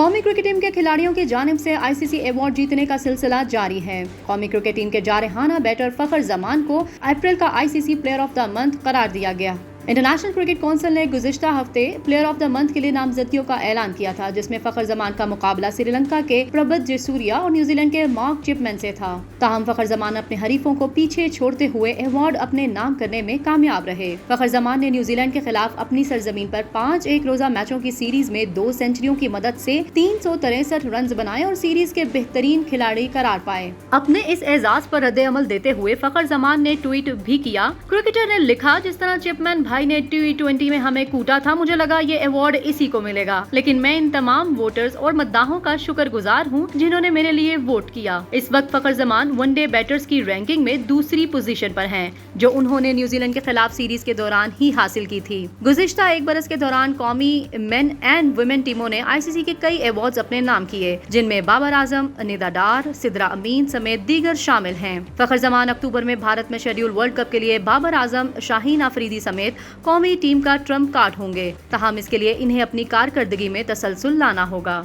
قومی cricket team کے کھلاڑیوں کی جانب سے ICC ایوارڈ جیتنے کا سلسلہ جاری ہے۔ قومی کرکٹ ٹیم کے جارحانہ بیٹر فخر زمان کو اپریل کا ICC player of the month قرار دیا گیا۔ انٹرنیشنل کرکٹ کونسل نے گزشتہ ہفتے پلیئر آف دا منتھ کے لیے نامزدگیوں کا اعلان کیا تھا، جس میں فخر زمان کا مقابلہ سری لنکا کے پربت جے اور نیوزی لینڈ کے مارک چپمین سے تھا۔ تاہم فخر زمان اپنے حریفوں کو پیچھے چھوڑتے ہوئے ایوارڈ اپنے نام کرنے میں کامیاب رہے۔ فخر زمان نے نیوزی لینڈ کے خلاف اپنی سرزمین پر 5 ایک روزہ میچوں کی سیریز میں 2 سینچریوں کی مدد سے 363 رنز بنائے اور سیریز کے بہترین کھلاڑی قرار پائے۔ اپنے اس اعزاز پر رد عمل دیتے ہوئے فخر زمان نے ٹویٹ بھی کیا۔ کرکٹر نے لکھا، جس طرح چپمین بھائی نے T20 میں ہمیں کوٹا تھا، مجھے لگا یہ ایوارڈ اسی کو ملے گا، لیکن میں ان تمام ووٹرز اور مداحوں کا شکر گزار ہوں جنہوں نے میرے لیے ووٹ کیا۔ اس وقت فخر زمان ون ڈے بیٹرز کی رینکنگ میں دوسری پوزیشن پر ہیں، جو انہوں نے نیوزی لینڈ کے خلاف سیریز کے دوران ہی حاصل کی تھی۔ گزشتہ ایک برس کے دوران قومی مین اینڈ ویمن ٹیموں نے ICC کے کئی ایوارڈز اپنے نام کیے، جن میں بابر اعظم، ندا ڈار، سدرا امین سمیت دیگر شامل ہیں۔ فخر زمان اکتوبر میں بھارت میں شیڈول ورلڈ کپ کے لیے بابر اعظم، شاہین آفریدی سمیت قومی ٹیم کا ٹرمپ کارڈ ہوں گے، تاہم اس کے لیے انہیں اپنی کارکردگی میں تسلسل لانا ہوگا۔